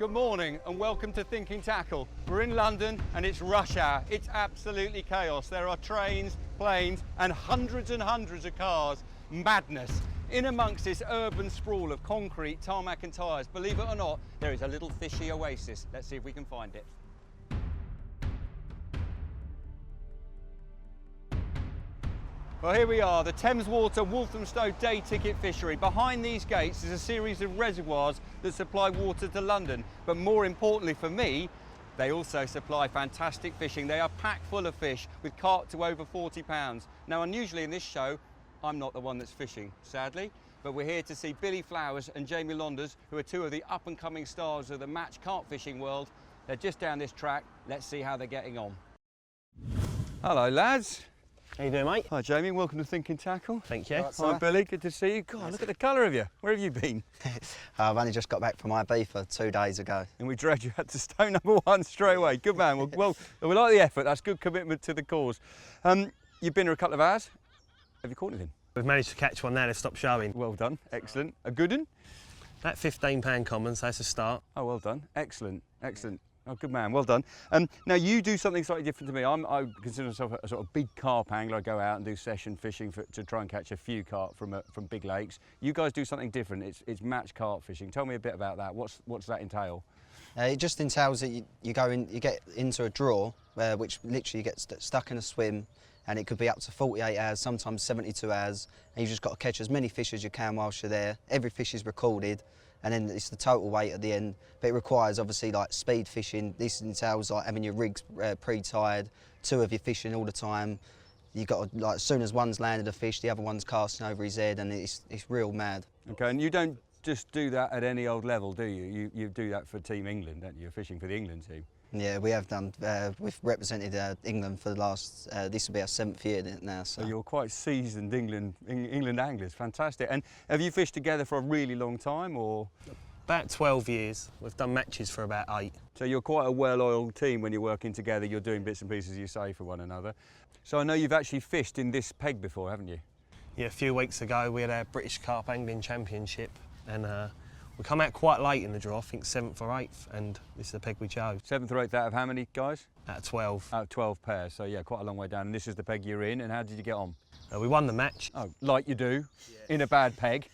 Good morning and welcome to Thinking Tackle. We're in London and it's rush hour. It's absolutely chaos. There are trains, planes and hundreds of cars. Madness. In amongst this urban sprawl of concrete, tarmac and tyres, believe it or not, there is a little fishy oasis. Let's see if we can find it. Well, here we are, the Thames Water Walthamstow day ticket fishery. Behind these gates is a series of reservoirs that supply water to London. But more importantly for me, they also supply fantastic fishing. They are packed full of fish with carp to over 40 pounds. Now, unusually in this show, I'm not the one that's fishing, sadly, but we're here to see Billy Flowers and Jamie Londors, who are two of the up-and-coming stars of the match carp fishing world. They're just down this track. Let's see how they're getting on. Hello, lads. How you doing, mate? Hi, Jamie. Welcome to Thinking Tackle. Thank you. Right, Hi, Billy. Good to see you. God, look at the colour of you. Where have you been? I've only just got back from Ibiza 2 days ago. And we dragged you out to stone number one straight away. Good man. Well, we like the effort. That's good commitment to the cause. You've been here a couple of hours. Have you caught anything? We've managed to catch one now. They've stopped showing. Well done. Excellent. A good one? That £15 common, so that's a start. Oh, well done. Excellent. Excellent. Oh, good man. Well done. Now, you do something slightly different to me. I consider myself a sort of big carp angler. I go out and do session fishing to try and catch a few carp from big lakes. You guys do something different. It's match carp fishing. Tell me a bit about that. What's that entail? It just entails that you get into a draw, which literally gets stuck in a swim, and it could be up to 48 hours, sometimes 72 hours, and you've just got to catch as many fish as you can whilst you're there. Every fish is recorded, and then it's the total weight at the end. But it requires obviously like speed fishing. This entails like having your rigs pre-tied, two of you fishing all the time. You got to, like, as soon as one's landed a fish, the other one's casting over his head, and it's real mad. Okay, and you don't just do that at any old level, do you? You do that for Team England, don't you? You're fishing for the England team. Yeah, we have done. We've represented England for the last. This will be our 7th year now. So you're quite seasoned England anglers. Fantastic. And have you fished together for a really long time, or? About 12 years. We've done matches for about 8. So you're quite a well-oiled team when you're working together. You're doing bits and pieces, you say, for one another. So I know you've actually fished in this peg before, haven't you? Yeah, a few weeks ago we had our British Carp Angling Championship, and we come out quite late in the draw, I think 7th or 8th, and this is the peg we chose. 7th or 8th out of how many guys? Out of 12. Out of 12 pairs, so yeah, quite a long way down. And this is the peg you're in, and how did you get on? We won the match. Oh, like you do, in a bad peg.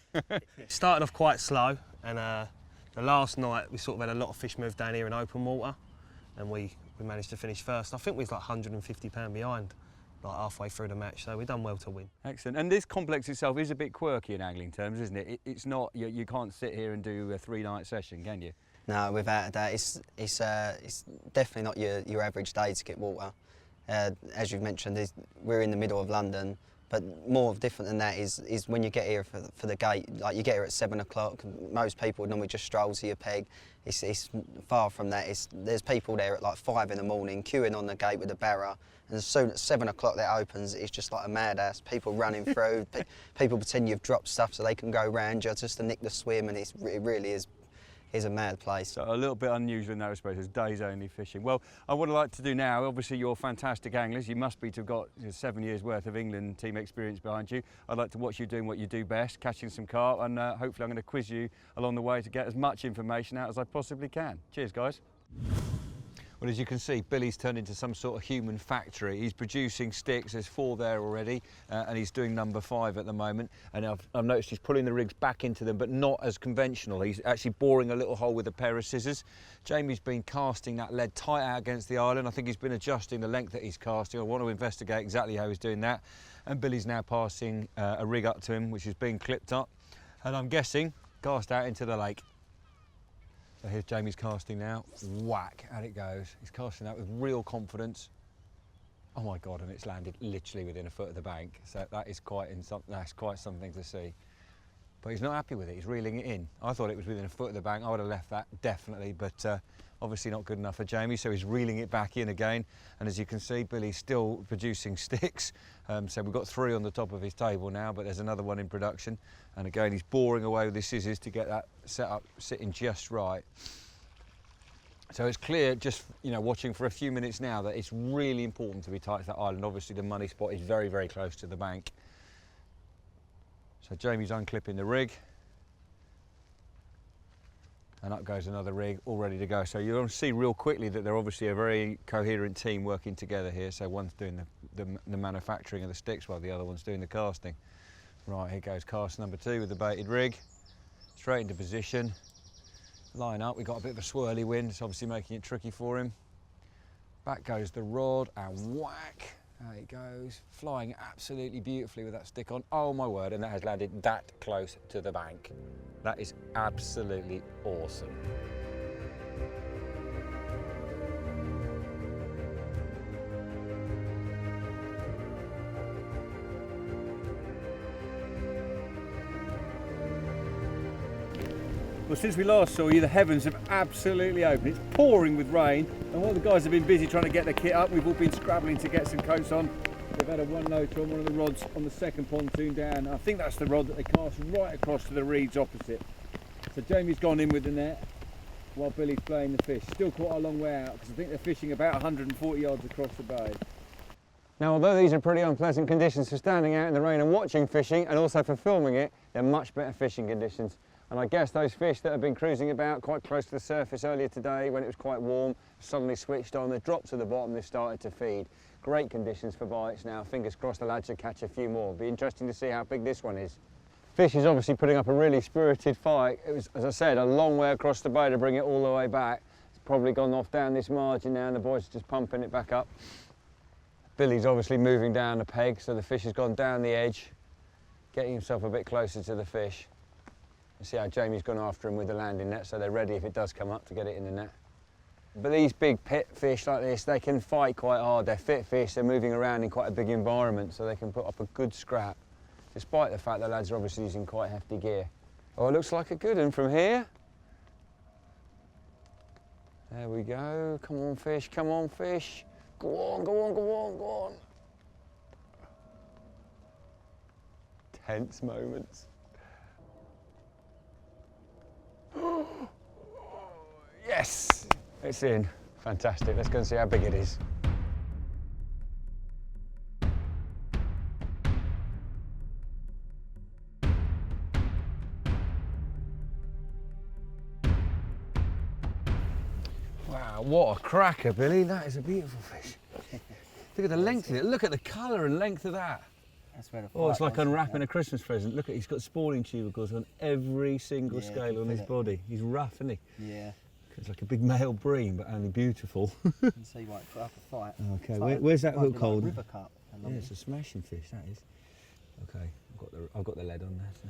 Started off quite slow, and the last night we sort of had a lot of fish move down here in open water, and we managed to finish first. I think we was like £150 behind, like halfway through the match, so we've done well to win. Excellent. And this complex itself is a bit quirky in angling terms, isn't it? It's not, you can't sit here and do a 3-night session, can you? no, without a doubt, it's definitely not your average day to get water. As you've mentioned, we're in the middle of London, but more different than that is when you get here for the gate. Like, you get here at 7 o'clock. Most people would normally just stroll to your peg. It's far from that. There's people there at like 5 in the morning queuing on the gate with a barra, and as soon as 7 o'clock that opens, it's just like a madhouse. People running through. People pretend you've dropped stuff so they can go round you just to nick the swim, and it really is a mad place. So a little bit unusual in that respect, it's days only fishing. Well, what I'd like to do now, obviously you're fantastic anglers. You must be to have got 7 years worth of England team experience behind you. I'd like to watch you doing what you do best, catching some carp, and hopefully I'm going to quiz you along the way to get as much information out as I possibly can. Cheers, guys. Well, as you can see, Billy's turned into some sort of human factory. He's producing sticks, there's 4 there already, and he's doing number 5 at the moment. And I've noticed he's pulling the rigs back into them, but not as conventional. He's actually boring a little hole with a pair of scissors. Jamie's been casting that lead tight out against the island. I think he's been adjusting the length that he's casting. I want to investigate exactly how he's doing that. And Billy's now passing a rig up to him, which is being clipped up. And I'm guessing, cast out into the lake. So here's Jamie's casting now. Whack, out it goes. He's casting out with real confidence. Oh my God, and it's landed literally within a foot of the bank. So that is quite something to see. But he's not happy with it, he's reeling it in. I thought it was within a foot of the bank. I would have left that, definitely, but obviously not good enough for Jamie, so he's reeling it back in again. And as you can see, Billy's still producing sticks. So we've got 3 on the top of his table now, but there's another one in production. And again, he's boring away with his scissors to get that set up sitting just right. So it's clear, just watching for a few minutes now, that it's really important to be tight to that island. Obviously the money spot is very, very close to the bank. So Jamie's unclipping the rig. And up goes another rig, all ready to go. So you'll see real quickly that they're obviously a very coherent team working together here. So one's doing the manufacturing of the sticks while the other one's doing the casting. Right, here goes cast number 2 with the baited rig. Straight into position. Line up, we've got a bit of a swirly wind, it's obviously making it tricky for him. Back goes the rod and whack. There it goes, flying absolutely beautifully with that stick on. Oh my word, and that has landed that close to the bank. That is absolutely awesome. Well, since we last saw you, the heavens have absolutely opened. It's pouring with rain, and while the guys have been busy trying to get their kit up, we've all been scrabbling to get some coats on. They've had a one-noter on one of the rods on the second pontoon down. I think that's the rod that they cast right across to the reeds opposite. So Jamie's gone in with the net while Billy's playing the fish. Still quite a long way out, because I think they're fishing about 140 yards across the bay. Now, although these are pretty unpleasant conditions for standing out in the rain and watching fishing, and also for filming it, they're much better fishing conditions. And I guess those fish that have been cruising about quite close to the surface earlier today when it was quite warm, suddenly switched on, they dropped to the bottom, they started to feed. Great conditions for bites now, fingers crossed the lads should catch a few more. Be interesting to see how big this one is. Fish is obviously putting up a really spirited fight. It was, as I said, a long way across the bay to bring it all the way back. It's probably gone off down this margin now and the boys are just pumping it back up. Billy's obviously moving down the peg, so the fish has gone down the edge, getting himself a bit closer to the fish. You see how Jamie's gone after him with the landing net, so they're ready if it does come up to get it in the net. But these big pit fish like this, they can fight quite hard. They're fit fish, they're moving around in quite a big environment, so they can put up a good scrap, despite the fact the lads are obviously using quite hefty gear. Oh, it looks like a good one from here. There we go. Come on, fish, come on, fish. Go on, go on, go on, go on. Tense moments. Yes, it's in. Fantastic. Let's go and see how big it is. Wow, what a cracker, Billy. That is a beautiful fish. Look at the length of it. Look at the colour and length of that. That's where the Oh, it's like unwrapping a Christmas present. Look at, he's got spawning tubercles on every single scale on his body. He's rough, isn't he? Yeah. It's like a big male bream, but only beautiful. You can see why it put up a fight. Okay, where's that hook hold? River carp. Yeah, it's a smashing fish, that is. Okay, I've got the lead on there. So.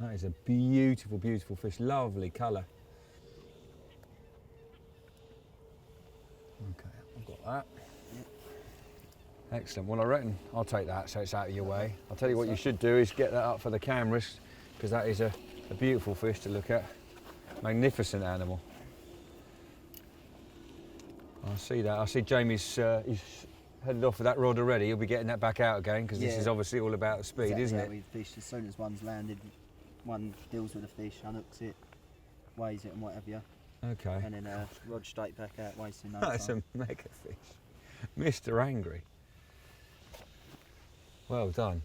That is a beautiful, beautiful fish. Lovely colour. Okay, I've got that. Excellent. Well, I reckon I'll take that so it's out of your way. I'll tell you what you should do is get that up for the cameras, because that is a beautiful fish to look at. Magnificent animal. I see that. I see Jamie's he's headed off with that rod already. He'll be getting that back out again, because this is obviously all about speed, exactly, isn't it? We fish as soon as one's landed, one deals with the fish, unhooks it, weighs it and what have you. Okay. And then rod straight back out, wasting no That's time. a mega fish. Mr. Angry. Well done.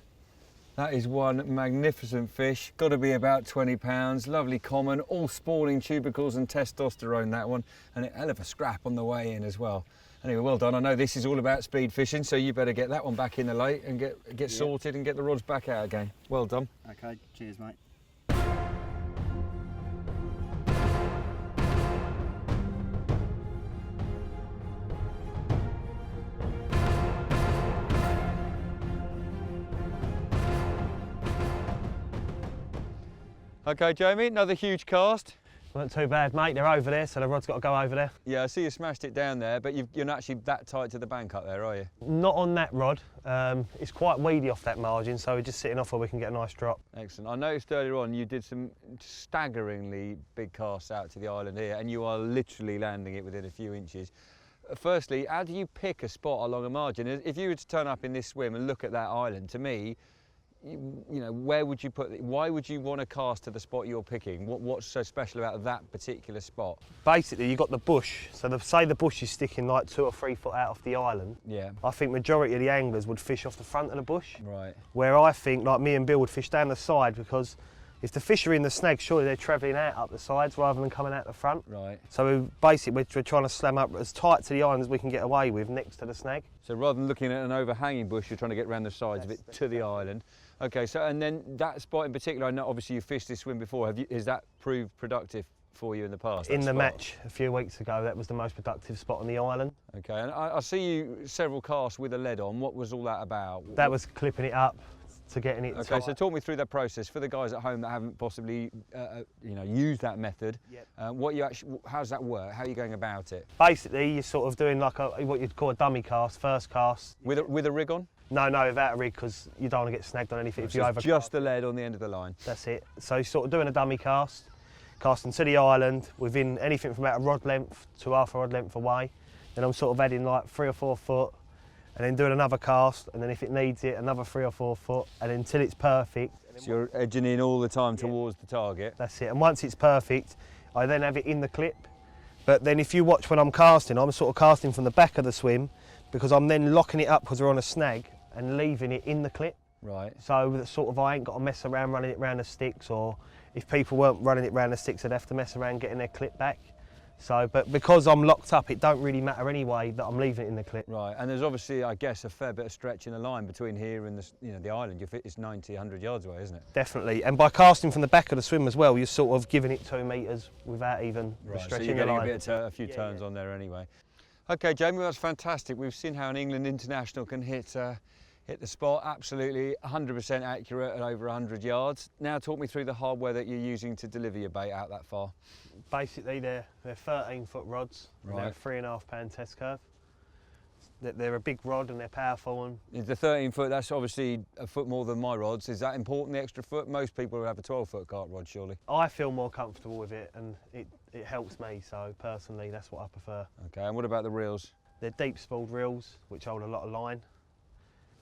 That is one magnificent fish. Got to be about 20 pounds. Lovely common, all spawning tubercles and testosterone, that one. And a hell of a scrap on the way in as well. Anyway, well done. I know this is all about speed fishing, so you better get that one back in the lake and get sorted and get the rods back out again. Well done. Okay, cheers mate. Okay, Jamie, another huge cast. Not too bad, mate. They're over there, so the rod's got to go over there. Yeah, I see you smashed it down there, but you're not actually that tight to the bank up there, are you? Not on that rod. It's quite weedy off that margin, so we're just sitting off where we can get a nice drop. Excellent. I noticed earlier on you did some staggeringly big casts out to the island here, and you are literally landing it within a few inches. Firstly, how do you pick a spot along a margin? If you were to turn up in this swim and look at that island, to me, you know, where would you put it? Why would you want to cast to the spot you're picking? What's so special about that particular spot? Basically, you've got the bush. So say the bush is sticking like 2 or 3 foot out off the island. Yeah. I think majority of the anglers would fish off the front of the bush. Right. Where I think, like me and Bill, would fish down the side, because if the fish are in the snag, surely they're travelling out up the sides rather than coming out the front. Right. So basically we're trying to slam up as tight to the island as we can get away with next to the snag. So rather than looking at an overhanging bush, you're trying to get around the sides of it to the island. Okay, so and then that spot in particular, I know obviously you've fished this swim before. Has that proved productive for you in the past? In the match a few weeks ago, that was the most productive spot on the island. Okay, and I see you several casts with a lead on. What was all that about? That was clipping it up to getting it Okay, tight. so talk me through that process for the guys at home that haven't possibly, used that method. Yep. How does that work? How are you going about it? Basically, you're sort of doing like what you'd call a dummy cast, first cast. With a rig on? No, without a rig, because you don't want to get snagged on anything if you overcast. Just the lead on the end of the line. That's it. So you're sort of doing a dummy cast, casting to the island within anything from about a rod length to half a rod length away. Then I'm sort of adding like 3 or 4 foot, and then doing another cast, and then if it needs it, another 3 or 4 foot, and until it's perfect. So you're edging in all the time towards the target. That's it. And once it's perfect, I then have it in the clip. But then if you watch when I'm casting, I'm sort of casting from the back of the swim, because I'm then locking it up because we're on a snag and leaving it in the clip. Right. So that sort of I ain't got to mess around running it round the sticks, or if people weren't running it round the sticks, they'd have to mess around getting their clip back. So, but because I'm locked up, it don't really matter anyway that I'm leaving it in the clip. Right, and there's obviously, I guess, a fair bit of stretch in the line between here and the island. It's 90, 100 yards away, isn't it? Definitely, and by casting from the back of the swim as well, you're sort of giving it 2 metres without even Right, so stretching you're the getting line. a few turns on there anyway. Okay, Jamie, that's fantastic. We've seen how an England international can hit the spot absolutely 100% accurate at over 100 yards. Now talk me through the hardware that you're using to deliver your bait out that far. Basically, they're 13-foot rods. Right. They're a 3.5 pound test curve. They're a big rod and they're powerful. And Is the 13-foot, that's obviously a foot more than my rods. Is that important, the extra foot? Most people would have a 12-foot carp rod, surely. I feel more comfortable with it, and it helps me. So personally, that's what I prefer. Okay, and what about the reels? They're deep spooled reels, which hold a lot of line.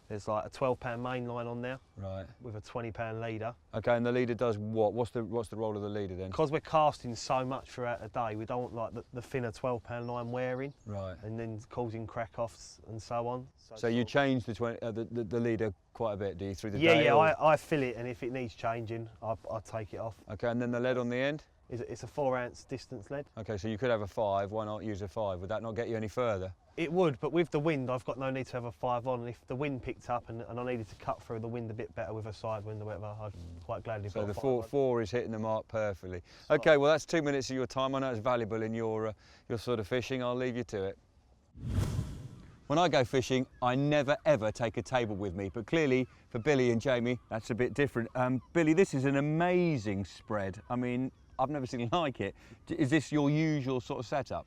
There's like a 12-pound main line on there, Right. with a 20-pound leader. Okay, and the leader does what? What's the role of the leader then? Because we're casting so much throughout the day, we don't want like the thinner 12-pound line wearing, Right. and then causing crack-offs and so on. So you change the leader quite a bit, do you, through the Yeah, day? yeah, or- I fill it, and if it needs changing, I take it off. Okay, and then the lead on the end? It's a 4-ounce distance lead. Okay, so you could have a 5, why not use a 5? Would that not get you any further? It would, but with the wind, I've got no need to have a 5 on, and if the wind picked up and I needed to cut through the wind a bit better with a side wind or whatever, I'd quite gladly So put the a 5 on. 4 is hitting the mark perfectly. Okay, well that's 2 minutes of your time. I know it's valuable in your sort of fishing. I'll leave you to it. When I go fishing, I never ever take a table with me, but clearly for Billy and Jamie, that's a bit different. Billy, this is an amazing spread. I mean, I've never seen like it. Is this your usual sort of setup?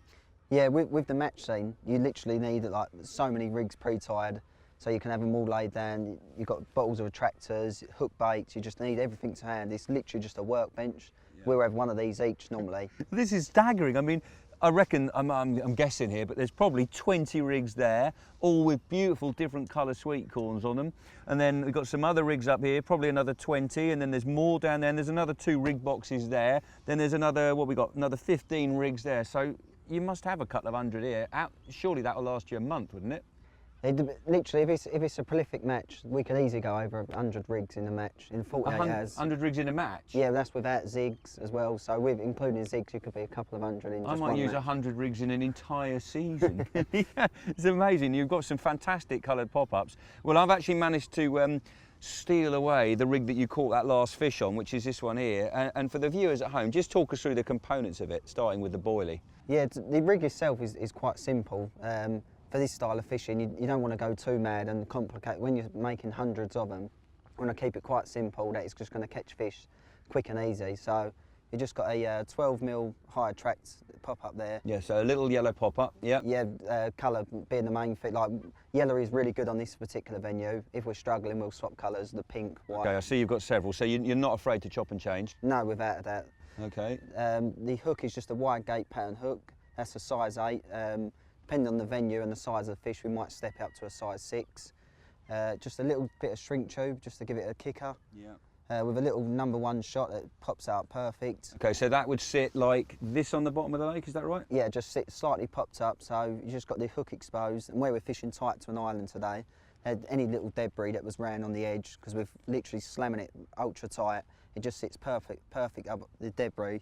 Yeah, with the match scene, you literally need like so many rigs pre-tied, so you can have them all laid down. You've got bottles of attractors, hook baits. You just need everything to hand. It's literally just a workbench. Yeah. We'll have one of these each normally. This is staggering. I mean, I reckon, I'm guessing here, but there's probably 20 rigs there, all with beautiful different colour sweet corns on them. And then we've got some other rigs up here, probably another 20, and then there's more down there, and there's another 2 rig boxes there. Then there's another, what we got, another 15 rigs there. So you must have a couple of 100 here. Surely that'll last you a month, wouldn't it? Literally, if it's a prolific match, we could easily go over 100 rigs in a match in 48 hours. 100 rigs in a match? Yeah, that's without zigs as well. So with including zigs, you could be a couple of 100 in just one match. I might use 100 rigs in an entire season. Yeah, it's amazing. You've got some fantastic coloured pop-ups. Well, I've actually managed to steal away the rig that you caught that last fish on, which is this one here. And for the viewers at home, just talk us through the components of it, starting with the boilie. Yeah, the rig itself is quite simple. For this style of fishing, you don't want to go too mad and complicate. When you're making hundreds of them, you want to keep it quite simple, that it's just going to catch fish quick and easy. So you just got a 12mm high attract pop-up there. Yeah, so a little yellow pop-up, yeah. Yeah, colour being the main thing. Like, yellow is really good on this particular venue. If we're struggling, we'll swap colours, the pink, white. Okay, I see you've got several, so you're not afraid to chop and change? No, without a doubt. Okay. The hook is just a wide gate pattern hook. That's a size 8. Depending on the venue and the size of the fish, we might step up to a size 6. Just a little bit of shrink tube just to give it a kicker. Yeah. With a little #1 shot that pops out perfect. Okay, so that would sit like this on the bottom of the lake, is that right? Yeah, just sit slightly popped up, so you just got the hook exposed. And where we're fishing tight to an island today, any little debris that was round on the edge, because we're literally slamming it ultra tight, it just sits perfect up the debris,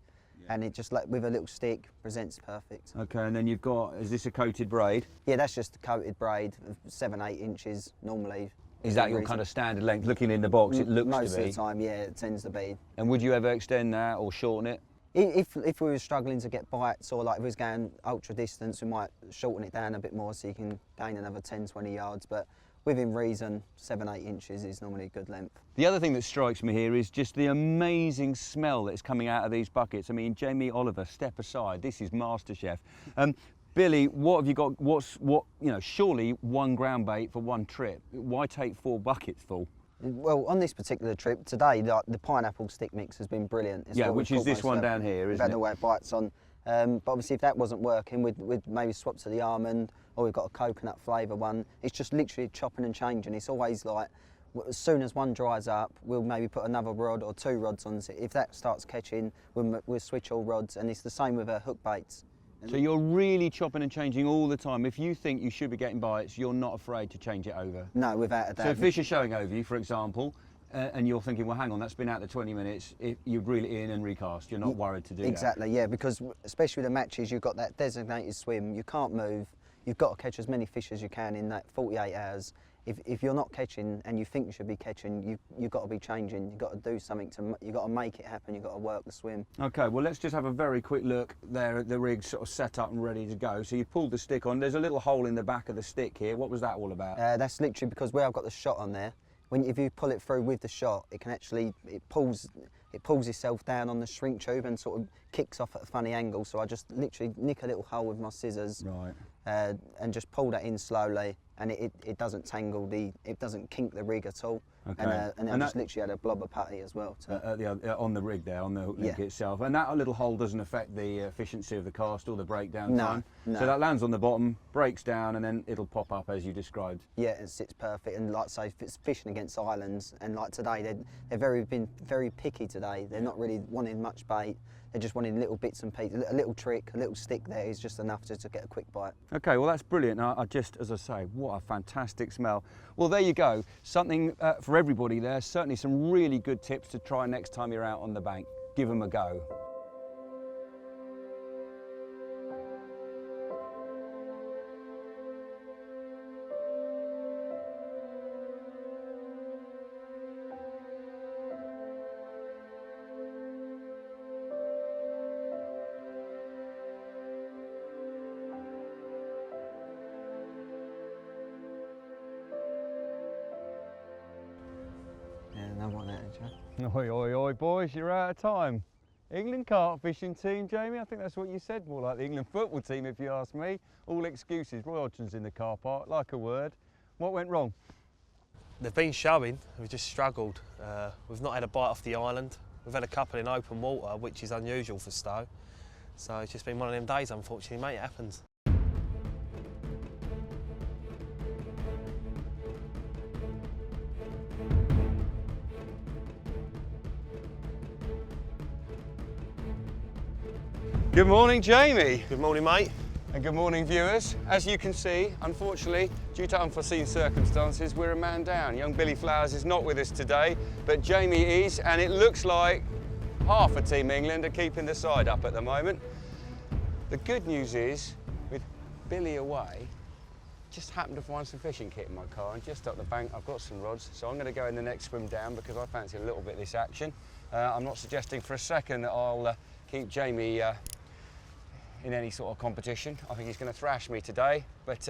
and it just, like, with a little stick, presents perfect. Okay, and then you've got, is this a coated braid? Yeah, that's just a coated braid of 7-8 inches normally. Is that your kind of standard length? Looking in the box, it looks Most to be. of the time, yeah, it tends to be. And would you ever extend that or shorten it? If we were struggling to get bites, or like if we was going ultra distance, we might shorten it down a bit more so you can gain another 10-20 yards. But within reason, 7-8 inches is normally a good length. The other thing that strikes me here is just the amazing smell that's coming out of these buckets. I mean, Jamie Oliver, step aside. This is MasterChef. Billy, what have you got? Surely one ground bait for one trip. Why take 4 buckets full? Well, on this particular trip today, the pineapple stick mix has been brilliant. It's which is this one down here, isn't it? We've had the wet bites on. But obviously, if that wasn't working, we'd maybe swap to the almond, or we've got a coconut flavour one. It's just literally chopping and changing. It's always like, as soon as one dries up, we'll maybe put another rod or 2 rods on it. If that starts catching, we'll switch all rods, and it's the same with our hook baits. So you're really chopping and changing all the time. If you think you should be getting bites, you're not afraid to change it over. No, without a doubt. So if fish are showing over you, for example, and you're thinking, well, hang on, that's been out there 20 minutes, you reel it in and recast. You're not worried to do that. Exactly, yeah, because especially with the matches, you've got that designated swim, you can't move, you've got to catch as many fish as you can in that 48 hours. If you're not catching and you think you should be catching, you've got to be changing. You've got to do something you've got to make it happen. You've got to work the swim. Okay, well, let's just have a very quick look there at the rig sort of set up and ready to go. So you pulled the stick on. There's a little hole in the back of the stick here. What was that all about? That's literally because where I've got the shot on there, if you pull it through with the shot, it can actually, it pulls itself down on the shrink tube and sort of kicks off at a funny angle. So I just literally nick a little hole with my scissors, right, and just pull that in slowly, and it doesn't tangle it doesn't kink the rig at all. Okay. And I just literally had a blobber putty as well. On the rig there, on the hook link itself. And that little hole doesn't affect the efficiency of the cast or the breakdown time? No. So that lands on the bottom, breaks down, and then it'll pop up as you described? Yeah, it sits perfect. And like I say, if it's fishing against islands, and like today, they've been very picky today. They're not really wanting much bait. They're just wanting little bits and pieces. A little trick, a little stick there is just enough to get a quick bite. Okay, well, that's brilliant. I just, as I say, what a fantastic smell. Well, there you go. Something for everybody there. Certainly some really good tips to try next time you're out on the bank. Give them a go. Oi, oi, oi, boys, you're out of time. England carp fishing team, Jamie, I think that's what you said, more like the England football team if you ask me. All excuses. Roy Hodgson's in the car park, like a word. What went wrong? They've been showing, we've just struggled. We've not had a bite off the island. We've had a couple in open water, which is unusual for Stowe. So it's just been one of them days, unfortunately, mate, it happens. Good morning, Jamie. Good morning, mate. And good morning, viewers. As you can see, unfortunately, due to unforeseen circumstances, we're a man down. Young Billy Flowers is not with us today, but Jamie is, and it looks like half of Team England are keeping the side up at the moment. The good news is, with Billy away, just happened to find some fishing kit in my car, and just up the bank I've got some rods, so I'm going to go in the next swim down because I fancy a little bit of this action. I'm not suggesting for a second that I'll keep Jamie in any sort of competition. I think he's going to thrash me today, but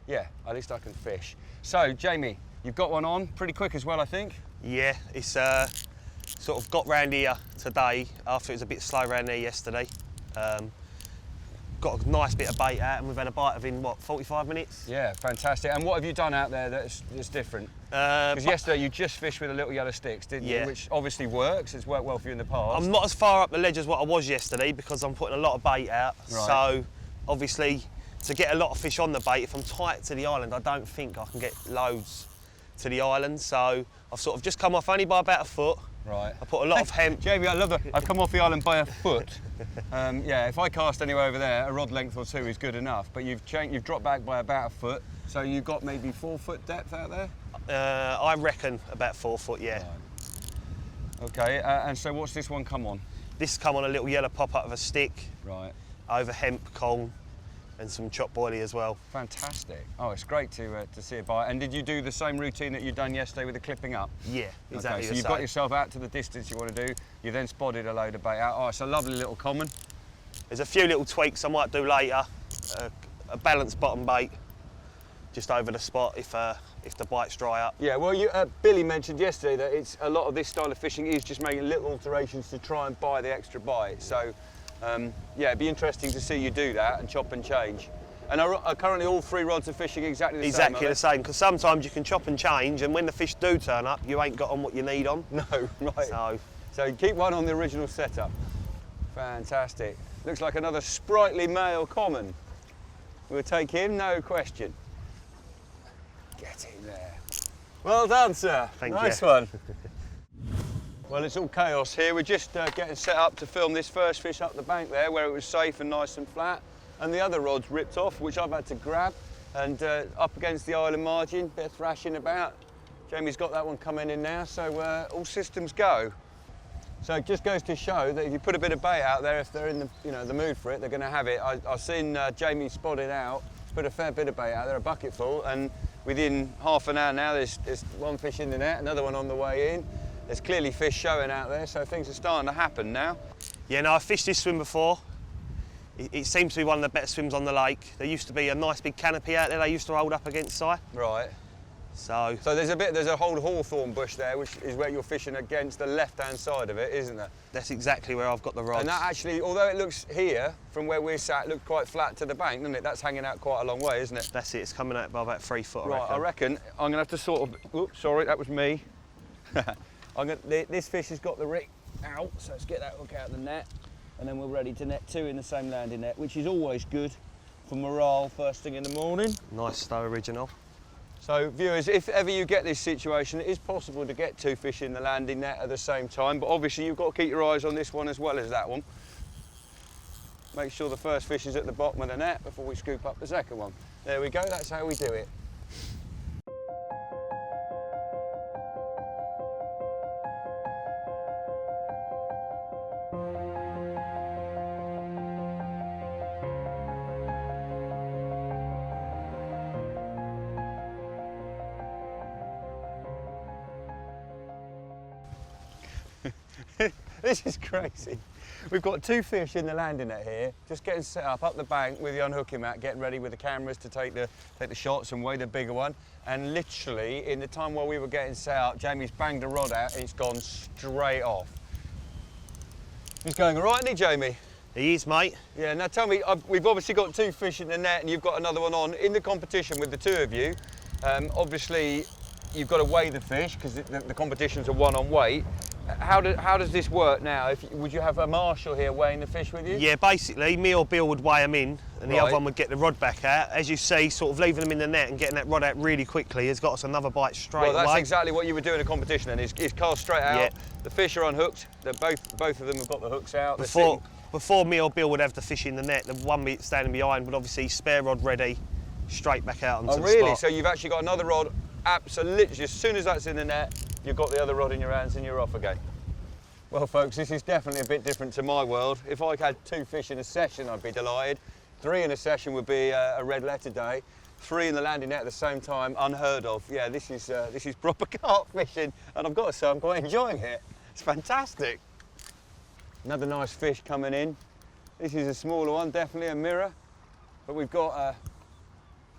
yeah, at least I can fish. So, Jamie, you've got one on pretty quick as well, I think. Yeah, it's sort of got round here today after it was a bit slow round there yesterday. Got a nice bit of bait out, and we've had a bite of in, what, 45 minutes? Yeah, fantastic. And what have you done out there that's different? Because yesterday you just fished with a little yellow sticks, didn't you? Which obviously works. It's worked well for you in the past. I'm not as far up the ledge as what I was yesterday because I'm putting a lot of bait out. Right. So, obviously, to get a lot of fish on the bait, if I'm tight to the island, I don't think I can get loads to the island. So, I've sort of just come off only by about a foot. Right. I put a lot of hemp. Jamie, I love that. I've come off the island by a foot. Yeah, if I cast anywhere over there, a rod length or two is good enough. But you've dropped back by about a foot, so you've got maybe 4 foot depth out there. I reckon about 4 foot, yeah. Right. Okay, and so what's this one come on? This come on a little yellow pop out of a stick, Right. over hemp, corn, and some chopped boilie as well. Fantastic. Oh, it's great to see a bite. And did you do the same routine that you'd done yesterday with the clipping up? Yeah, exactly. Okay, so the you've same. got yourself out to the distance you want to do. You then spotted a load of bait out. Oh, it's a lovely little common. There's a few little tweaks I might do later. A balanced bottom bait, just over the spot if the bite's dry up. Yeah, well, Billy mentioned yesterday that it's a lot of this style of fishing is just making little alterations to try and buy the extra bite. So, yeah, it'd be interesting to see you do that and chop and change. And are currently all 3 rods are fishing exactly the same? Exactly the same, because sometimes you can chop and change, and when the fish do turn up, you ain't got on what you need on. No, right. So keep one on the original setup. Fantastic. Looks like another sprightly male common. We'll take him, no question. Get in there. Well done, sir. Thank you. Nice one. Well, it's all chaos here. We're just getting set up to film this first fish up the bank there, where it was safe and nice and flat. And the other rod's ripped off, which I've had to grab. And up against the island margin, bit of thrashing about. Jamie's got that one coming in now, so all systems go. So it just goes to show that if you put a bit of bait out there, if they're in the mood for it, they're going to have it. I've seen Jamie spotted out. He's put a fair bit of bait out there, a bucket full, and within half an hour now, there's one fish in the net, another one on the way in. There's clearly fish showing out there, so things are starting to happen now. Yeah, no, I've fished this swim before. It seems to be one of the better swims on the lake. There used to be a nice big canopy out there they used to hold up against side. Right. So there's a whole hawthorn bush there, which is where you're fishing against the left-hand side of it, isn't there? that's exactly where I've got the rods. And that actually, although it looks here, from where we're sat, looked quite flat to the bank, doesn't it? That's hanging out quite a long way, isn't it? That's it, it's coming out by about 3 foot, Right, I reckon I'm going to have to sort of... Oops, sorry, that was me. This fish has got the rig out, so let's get that hook out of the net, and then we're ready to net 2 in the same landing net, which is always good for morale first thing in the morning. Nice Stowe original. So viewers, if ever you get this situation, it is possible to get 2 fish in the landing net at the same time, but obviously you've got to keep your eyes on this one as well as that one. Make sure the first fish is at the bottom of the net before we scoop up the second one. There we go, that's how we do it. This is crazy. We've got 2 fish in the landing net here, just getting set up the bank with the unhooking mat, getting ready with the cameras to take the shots and weigh the bigger one. And literally, in the time while we were getting set up, Jamie's banged a rod out and it's gone straight off. He's going all right, isn't he, Jamie? He is, mate. Yeah, now tell me, we've obviously got 2 fish in the net and you've got another one on. In the competition with the 2 of you, obviously you've got to weigh the fish because the competition's a one on weight. How does this work now? Would you have a marshal here weighing the fish with you? Yeah, basically, me or Bill would weigh them in, and the Right. other one would get the rod back out. As you see, sort of leaving them in the net and getting that rod out really quickly has got us another bite straight Well, that's away. exactly what you would do in a competition then, is cast straight out. Yeah. The fish are unhooked. Both of them have got the hooks out. They're Before me or Bill would have the fish in the net, the one standing behind would obviously spare rod ready, straight back out onto Oh, the really? spot. So you've actually got another rod, absolutely, as soon as that's in the net, you've got the other rod in your hands and you're off again. Well, folks, this is definitely a bit different to my world. If I had 2 fish in a session, I'd be delighted. 3 in a session would be a red letter day. 3 in the landing net at the same time, unheard of. Yeah, this is proper carp fishing, and I've got to say I'm quite enjoying it. It's fantastic. Another nice fish coming in. This is a smaller one, definitely a mirror, but we've got a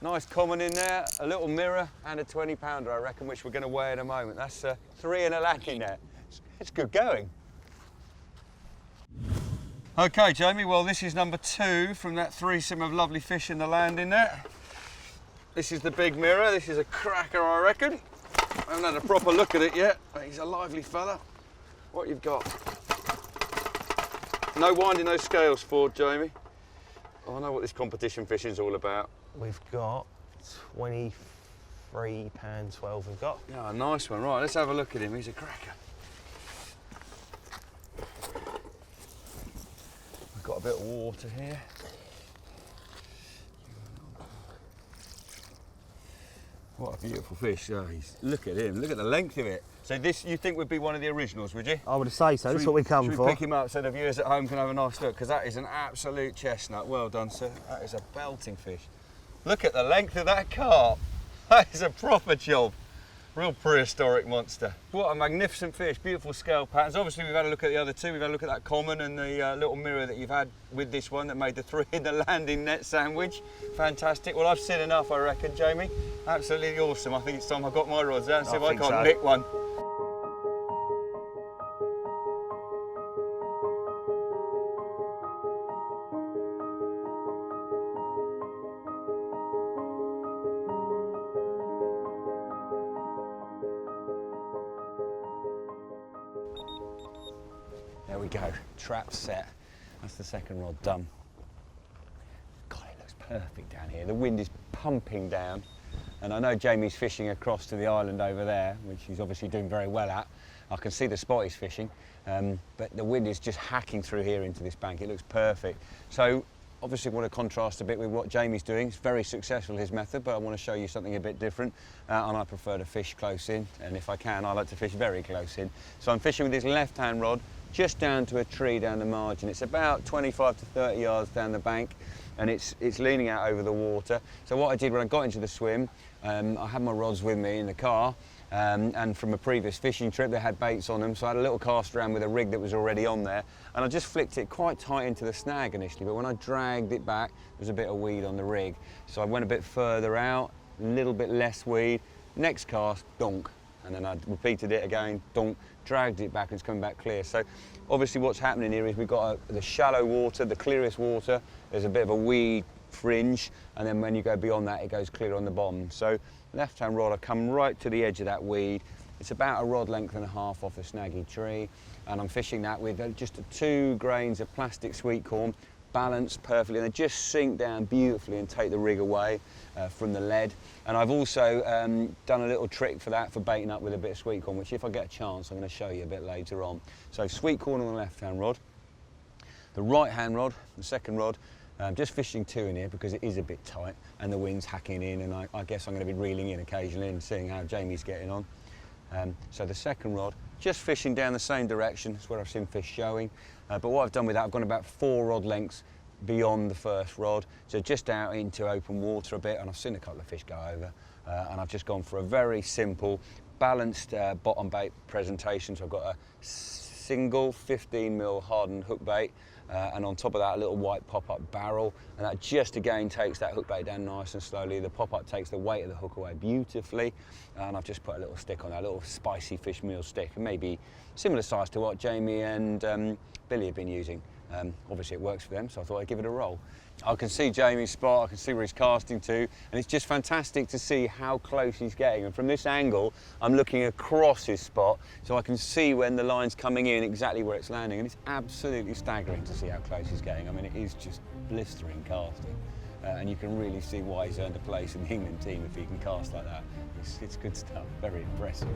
nice common in there, a little mirror, and a 20-pounder, I reckon, which we're going to weigh in a moment. That's 3 in a landing net. It's good going. Okay, Jamie, well, this is number 2 from that threesome of lovely fish in the landing net. This is the big mirror. This is a cracker, I reckon. I haven't had a proper look at it yet, but he's a lively fella. What you've got? No winding those scales forward, Jamie. Oh, I know what this competition fishing's all about. We've got 23 pound 12 we've got. Yeah, a nice one. Right, let's have a look at him. He's a cracker. We've got a bit of water here. What a beautiful fish. Oh, look at him, look at the length of it. So this, you think would be one of the originals, would you? I would say so. That's what we come should for. we pick him up so the viewers at home can have a nice look? Because that is an absolute chestnut. Well done, sir. That is a belting fish. Look at the length of that carp. That is a proper job. Real prehistoric monster. What a magnificent fish, beautiful scale patterns. Obviously we've had a look at the other two. We've had a look at that common and the little mirror that you've had with this one that made the 3 in the landing net sandwich. Fantastic. Well, I've seen enough, I reckon, Jamie. Absolutely awesome. I think it's time I got my rods out and see if I can't nick one. There we go, trap set. That's the second rod done. God, it looks perfect down here. The wind is pumping down, and I know Jamie's fishing across to the island over there, which he's obviously doing very well at. I can see the spot he's fishing, but the wind is just hacking through here into this bank. It looks perfect. So obviously want to contrast a bit with what Jamie's doing. It's very successful, his method, but I want to show you something a bit different, and I prefer to fish close in, and if I can, I like to fish very close in. So I'm fishing with this left-hand rod, just down to a tree down the margin. It's about 25 to 30 yards down the bank, and it's leaning out over the water. So what I did when I got into the swim, I had my rods with me in the car, and from a previous fishing trip they had baits on them, so I had a little cast around with a rig that was already on there, and I just flicked it quite tight into the snag initially, but when I dragged it back there was a bit of weed on the rig, so I went a bit further out, a little bit less weed, next cast, donk, and then I repeated it again, donk, dragged it back, and it's coming back clear. So obviously what's happening here is we've got the shallow water, the clearest water, there's a bit of a weed fringe, and then when you go beyond that it goes clear on the bottom. So left hand rod, I come right to the edge of that weed. It's about a rod length and a half off a snaggy tree, and I'm fishing that with just 2 grains of plastic sweet corn, balanced perfectly, and they just sink down beautifully and take the rig away from the lead. And I've also done a little trick for that, for baiting up with a bit of sweet corn, which if I get a chance I'm going to show you a bit later on. So sweet corn on the left hand rod, the right hand rod, the second rod, just fishing 2 in here because it is a bit tight and the wind's hacking in, and I guess I'm going to be reeling in occasionally and seeing how Jamie's getting on. So the second rod, just fishing down the same direction, it's where I've seen fish showing, but what I've done with that, I've gone about 4 rod lengths beyond the first rod, so just out into open water a bit, and I've seen a couple of fish go over, and I've just gone for a very simple, balanced bottom bait presentation. So I've got a single 15mm hardened hook bait, and on top of that a little white pop-up barrel, and that just again takes that hook bait down nice and slowly. The pop-up takes the weight of the hook away beautifully, and I've just put a little stick on that, a little spicy fish meal stick, and maybe similar size to what Jamie and Billy have been using. Obviously it works for them, so I thought I'd give it a roll. I can see Jamie's spot, I can see where he's casting to, and it's just fantastic to see how close he's getting. And from this angle, I'm looking across his spot, so I can see when the line's coming in exactly where it's landing, and it's absolutely staggering to see how close he's getting. I mean, it is just blistering casting, and you can really see why he's earned a place in the England team if he can cast like that. It's good stuff, very impressive.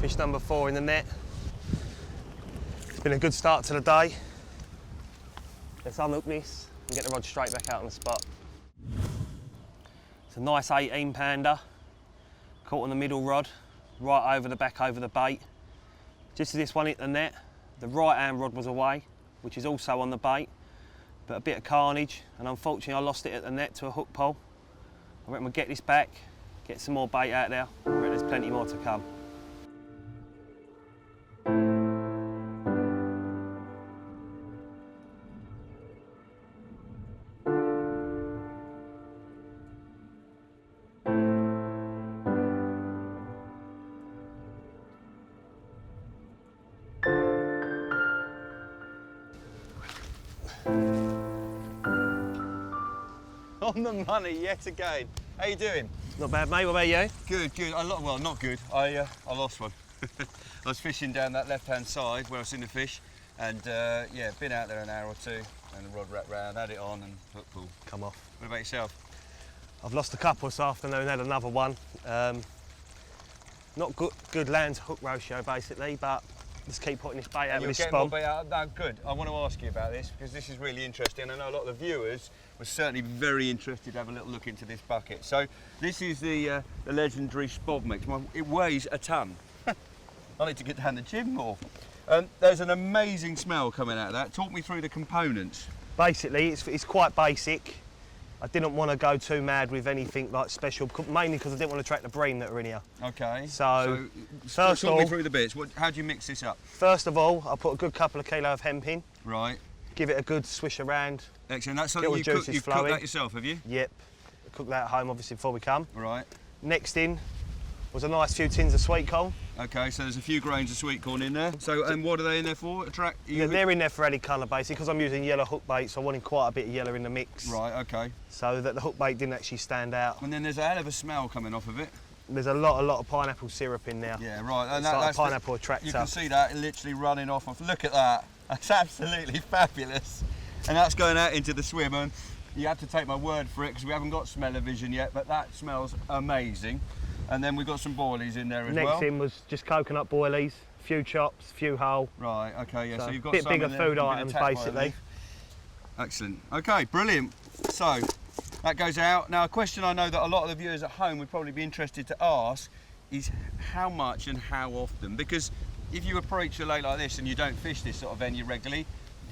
Fish number 4 in the net. It's been a good start to the day. Let's unhook this and get the rod straight back out on the spot. It's a nice 18 pounder, caught on the middle rod, right over the back over the bait. Just as this one hit the net, the right hand rod was away, which is also on the bait, but a bit of carnage, and unfortunately I lost it at the net to a hook pole. I reckon we'll get this back, get some more bait out there. I reckon there's plenty more to come. On the money yet again. How you doing? Not bad, mate. What about you? Good, good. Well, not good. I lost one. I was fishing down that left-hand side where I've seen the fish, and yeah, been out there an hour or two, and the rod wrapped round, had it on, and hook pull. Come off. What about yourself? I've lost a couple this afternoon, had another one. Not good land to hook ratio basically, but just keep putting this bait out with this spom. No, good. I want to ask you about this because this is really interesting. I know a lot of the viewers were certainly very interested to have a little look into this bucket. So this is the legendary Spob mix. It weighs a ton. I need to get down the gym more. There's an amazing smell coming out of that. Talk me through the components. Basically, it's quite basic. I didn't want to go too mad with anything like special, mainly because I didn't want to attract the bream that are in here. Okay. So first talk of all, me through the bits. How do you mix this up? First of all, I put a good couple of kilo of hemp in. Right. Give it a good swish around. Excellent. That's something you've cooked that yourself, have you? Yep. Cook that at home, obviously, before we come. Right. Next in was a nice few tins of sweet corn. Okay, so there's a few grains of sweet corn in there. So, and what are they in there for? They're in there for any colour, basically, because I'm using yellow hook bait, so I wanted quite a bit of yellow in the mix. Right, okay. So that the hook bait didn't actually stand out. And then there's a hell of a smell coming off of it. There's a lot of pineapple syrup in there. Yeah, right. And it's like a pineapple attractor. You can see that literally running off. Look at that. That's absolutely fabulous. And that's going out into the swim. And you have to take my word for it because we haven't got smell-o-vision yet, but that smells amazing. And then we've got some boilies in there as well. Next in was just coconut boilies, a few chops, a few whole. Right, okay, yeah, so you've got a bit some bigger in there, food items, basically. Excellent. Okay, brilliant. So, that goes out. Now, a question I know that a lot of the viewers at home would probably be interested to ask is how much and how often? Because if you approach a lake like this and you don't fish this sort of venue regularly,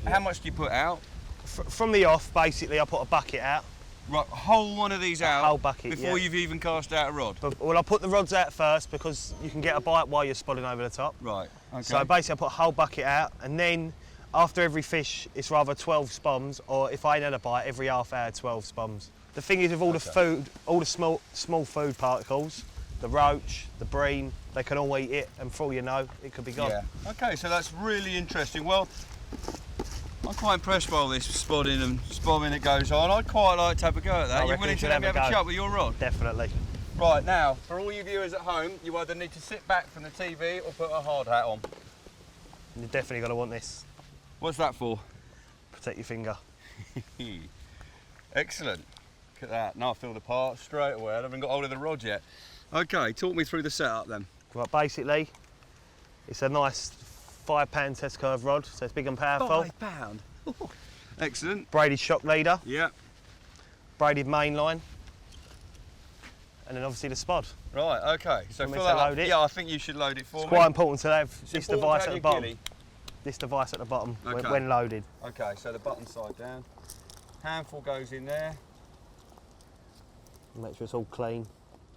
how much do you put out? From the off, basically, I put a bucket out. Right, whole one of these out whole bucket, before you've even cast out a rod? Well, I put the rods out first because you can get a bite while you're spodding over the top. Right, okay. So basically I put a whole bucket out, and then after every fish it's rather 12 spoms, or if I ain't had a bite, every half hour 12 spoms. The thing is with all the food, all the small food particles, the roach, the bream, they can all eat it, and for all you know, it could be gone. Yeah. Okay, so that's really interesting. Well, I'm quite impressed by all this spodding and spomming that goes on. I'd quite like to have a go at that. You're willing to let me have a chat with your rod? Definitely. Right, now, for all you viewers at home, you either need to sit back from the TV or put a hard hat on. You're definitely going to want this. What's that for? Protect your finger. Excellent. Look at that. Now I feel the part straight away. I haven't got hold of the rod yet. Okay, talk me through the setup then. Right, basically, it's a nice 5-pound test curve rod, so it's big and powerful. £5? Excellent. Braided shock leader. Yeah. Braided main line. And then obviously the spod. Right, okay. So fill that load up. it? Yeah, I think you should load it for me. It's quite important to have this important device to at have the your bottom. gilly. This device at the bottom Okay. when loaded. Okay, so the button side down. Handful goes in there. Make sure it's all clean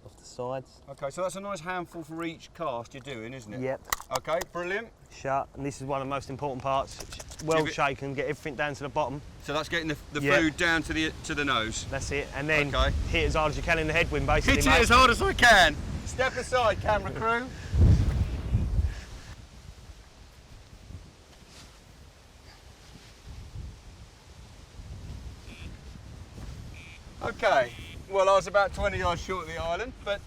off the sides. Okay, so that's a nice handful for each cast you're doing, isn't it? Yep. Okay, brilliant. Shut, and this is one of the most important parts. Well shaken, get everything down to the bottom. So that's getting the food down to the nose. That's it, and then Okay. hit as hard as you can in the headwind, basically. Hit it as hard as I can. Step aside, camera crew. Okay, well I was about 20 yards short of the island, but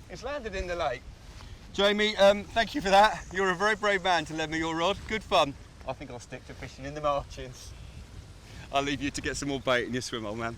it's landed in the lake. Jamie, thank you for that. You're a very brave man to lend me your rod. Good fun. I think I'll stick to fishing in the margins. I'll leave you to get some more bait in your swim, old man.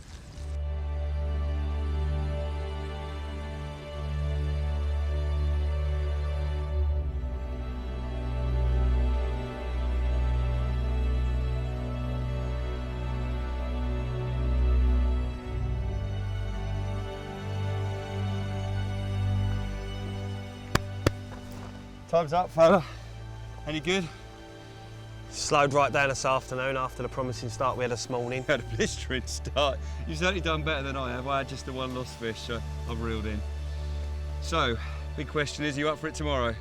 Time's up, fella. Any good? Slowed right down this afternoon after the promising start we had this morning. Had a blistering start. You've certainly done better than I have. I had just the one lost fish, so I've reeled in. So, big question is, are you up for it tomorrow?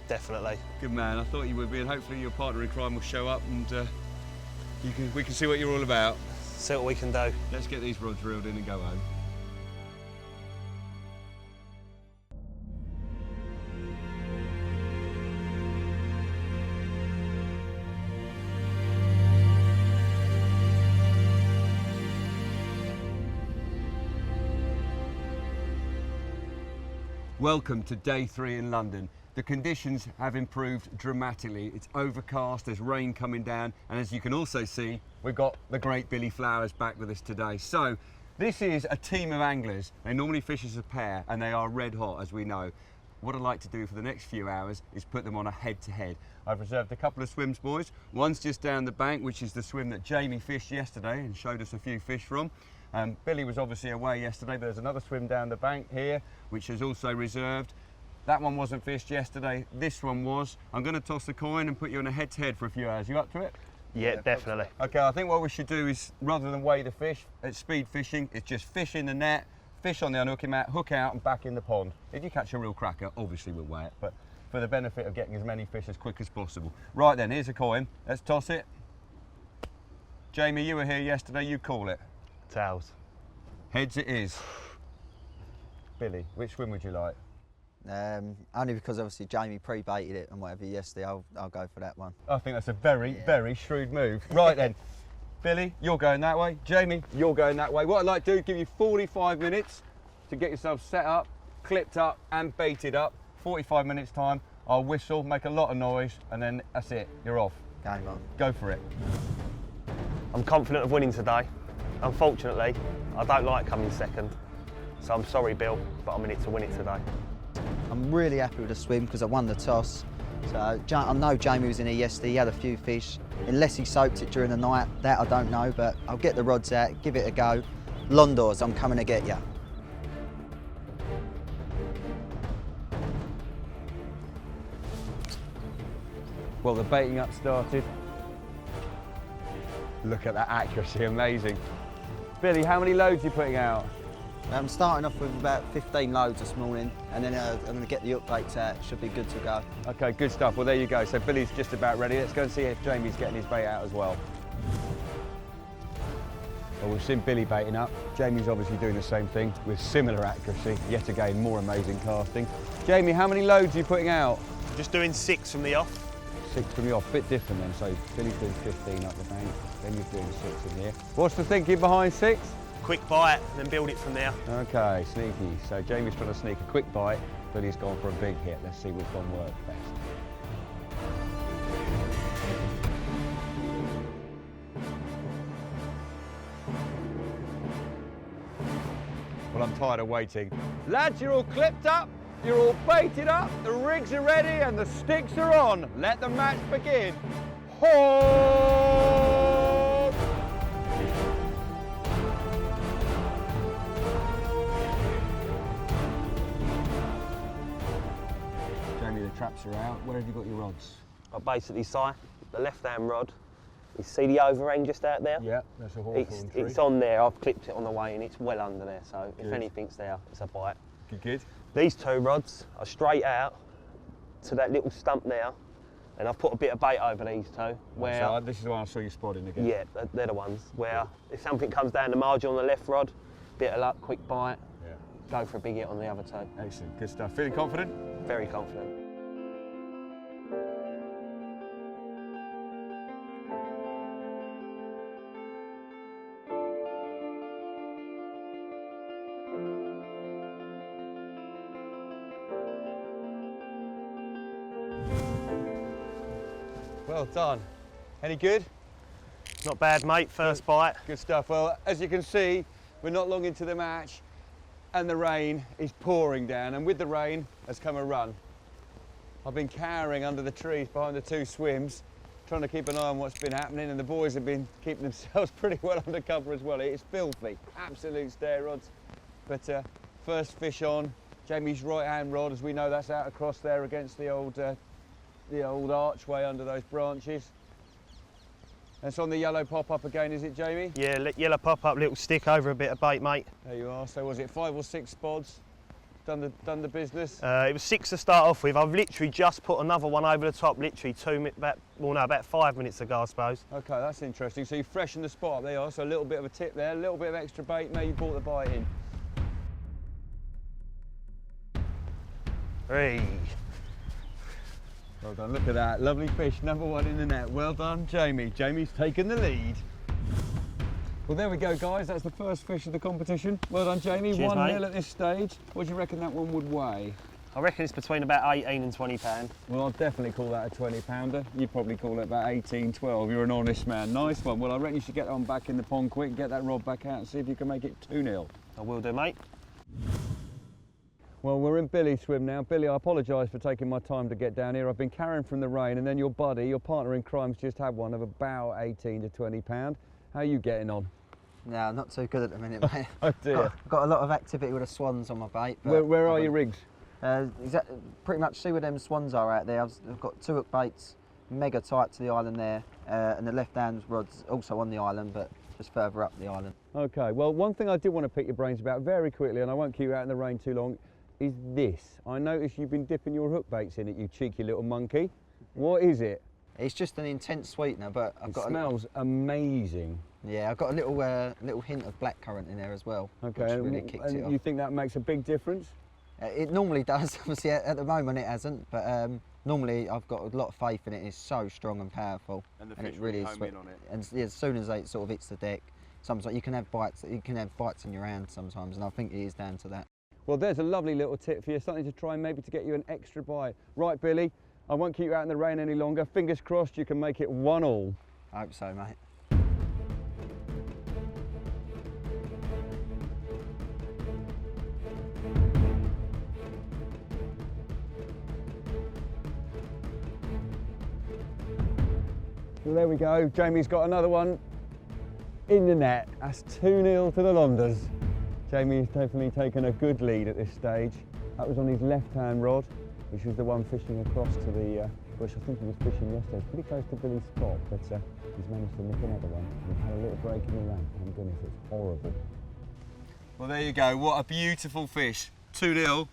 Definitely. Good man, I thought you would be, and hopefully your partner in crime will show up and we can see what you're all about. See what we can do. Let's get these rods reeled in and go home. Welcome to day 3 in London. the conditions have improved dramatically. It's overcast, there's rain coming down, and as you can also see, we've got the great Billy Flowers back with us today. So this is a team of anglers. They normally fish as a pair, and they are red hot, as we know. What I'd like to do for the next few hours is put them on a head-to-head. I've reserved a couple of swims, boys. One's just down the bank, which is the swim that Jamie fished yesterday and showed us a few fish from. Billy was obviously away yesterday. There's another swim down the bank here, which is also reserved. That one wasn't fished yesterday. This one was. I'm going to toss the coin and put you on a head-to-head for a few hours. You up to it? Yeah, definitely. Okay, I think what we should do is, rather than weigh the fish, it's speed fishing. It's just fish in the net, fish on the unhooking mat, hook out and back in the pond. If you catch a real cracker, obviously we'll weigh it, but for the benefit of getting as many fish as quick as possible. Right then, here's a coin. Let's toss it. Jamie, you were here yesterday, you call it. Tails. Heads it is. Billy, which swim would you like? Only because obviously Jamie pre-baited it and whatever yesterday, I'll go for that one. I think that's a very, very shrewd move. Right then, Billy, you're going that way. Jamie, you're going that way. What I'd like to do is give you 45 minutes to get yourself set up, clipped up and baited up. 45 minutes time, I'll whistle, make a lot of noise, and then that's it, you're off. Game on. Go for it. I'm confident of winning today. Unfortunately, I don't like coming second. So I'm sorry, Bill, but I'm in it to win it today. I'm really happy with the swim because I won the toss. So I know Jamie was in here yesterday, he had a few fish. Unless he soaked it during the night, that I don't know, but I'll get the rods out, give it a go. Londors, I'm coming to get you. Well, the baiting up started. Look at that accuracy, amazing. Billy, how many loads are you putting out? I'm starting off with about 15 loads this morning, and then I'm going to get the updates out. Should be good to go. Okay, good stuff. Well, there you go. So Billy's just about ready. Let's go and see if Jamie's getting his bait out as well. Well, we've seen Billy baiting up. Jamie's obviously doing the same thing with similar accuracy. Yet again, more amazing casting. Jamie, how many loads are you putting out? Just doing 6 from the off. 6 from the off, bit different then. So Billy's doing 15 up the bank, then you're doing 6 in here. What's the thinking behind 6? Quick bite, then build it from there. Okay, sneaky. So Jamie's trying to sneak a quick bite, Billy's gone for a big hit. Let's see which one works best. Well, I'm tired of waiting. Lads, you're all clipped up, you're all baited up, the rigs are ready and the sticks are on. Let the match begin. Ho! Jamie, the traps are out. Where have you got your rods? I basically sight the left-hand rod. You see the overhang just out there? Yeah, that's a hawthorn tree. It's on there. I've clipped it on the way and it's well under there. So Good. if anything's there, it's a bite. Good. These 2 rods are straight out to that little stump there, and I've put a bit of bait over these 2. Where So this is the one I saw you spotting again. yeah, they're the ones where if something comes down the margin on the left rod, bit of luck, quick bite, Yeah. go for a big hit on the other 2. Excellent, good stuff. Feeling confident? Very confident. Well done. Any good? Not bad, mate. First bite. Good stuff. Well, as you can see, we're not long into the match and the rain is pouring down, and with the rain has come a run. I've been cowering under the trees behind the 2 swims, trying to keep an eye on what's been happening, and the boys have been keeping themselves pretty well under cover as well. It's filthy, absolute stair rods. But first fish on, Jamie's right-hand rod, as we know, that's out across there against the old archway under those branches. That's on the yellow pop-up again, is it, Jamie? Yeah, yellow pop-up, little stick over a bit of bait, mate. There you are. So was it 5 or 6 spods? Done the business? It was 6 to start off with. I've literally just put another one over the top, literally about 5 minutes ago, I suppose. Okay, that's interesting. So you freshened the spot up, there you are. So a little bit of a tip there, a little bit of extra bait. Now you brought the bite in. 3. Well done, look at that. Lovely fish, number 1 in the net. Well done, Jamie. Jamie's taken the lead. Well, there we go, guys. That's the first fish of the competition. Well done, Jamie. Cheers, 1-0 mate. at this stage. What do you reckon that one would weigh? I reckon it's between about 18 and 20 pound. Well, I'd definitely call that a 20 pounder. You'd probably call it about 18, 12. You're an honest man. Nice one. Well, I reckon you should get on back in the pond quick, get that rod back out and see if you can make it 2-0. I will do, mate. Well, we're in Billy's swim now. Billy, I apologise for taking my time to get down here. I've been carrying from the rain, and then your buddy, your partner in crime's just had one of about 18 to 20 pound. How are you getting on? No, not too good at the minute, mate. Oh dear. Got a lot of activity with the swans on my bait. But Where are your rigs? Pretty much see where them swans are out there. I've got 2 hook baits, mega tight to the island there, and the left-hand rod's also on the island, but just further up the island. Okay, well, one thing I did want to pick your brains about very quickly, and I won't keep you out in the rain too long, is this. I noticed you've been dipping your hook baits in it, you cheeky little monkey. What is it? It's just an intense sweetener, but I've got smells amazing. Yeah, I've got a little hint of blackcurrant in there as well. Okay, which really kicked it off. You think that makes a big difference? It normally does. Obviously, at the moment it hasn't, but normally I've got a lot of faith in it. It's so strong and powerful, And the and fish it really will is. home in on it. And yeah, as soon as it sort of hits the deck, sometimes you can have bites. You can have bites in your hand sometimes, and I think it is down to that. Well, there's a lovely little tip for you, something to try maybe to get you an extra bite. Right, Billy, I won't keep you out in the rain any longer. Fingers crossed you can make it 1-1. I hope so, mate. Well, there we go. Jamie's got another one in the net. That's 2-0 to the Londors. Jamie's definitely taken a good lead at this stage. That was on his left-hand rod, which was the one fishing across to the bush. I think he was fishing yesterday, pretty close to Billy's spot, but he's managed to nick another one. We've had a little break in the ramp. Thank goodness, it's horrible. Well, there you go. What a beautiful fish. 2-0.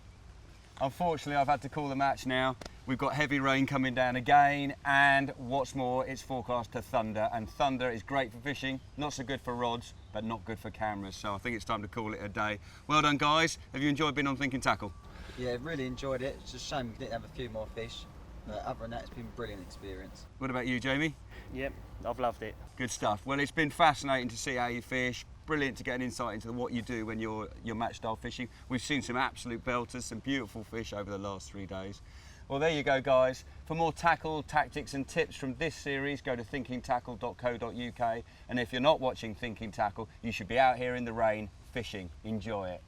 Unfortunately, I've had to call the match now. We've got heavy rain coming down again, and what's more, it's forecast to thunder, and thunder is great for fishing, not so good for rods, but not good for cameras, so I think it's time to call it a day. Well done, guys. Have you enjoyed being on Thinking Tackle? Yeah, really enjoyed it. It's a shame we didn't have a few more fish, but other than that, it's been a brilliant experience. What about you, Jamie? Yep, I've loved it. Good stuff. Well, it's been fascinating to see how you fish. Brilliant to get an insight into what you do when you're match style fishing. We've seen some absolute belters, some beautiful fish over the last 3 days. Well, there you go, guys. For more tackle, tactics and tips from this series, go to thinkingtackle.co.uk. And if you're not watching Thinking Tackle, you should be out here in the rain fishing. Enjoy it.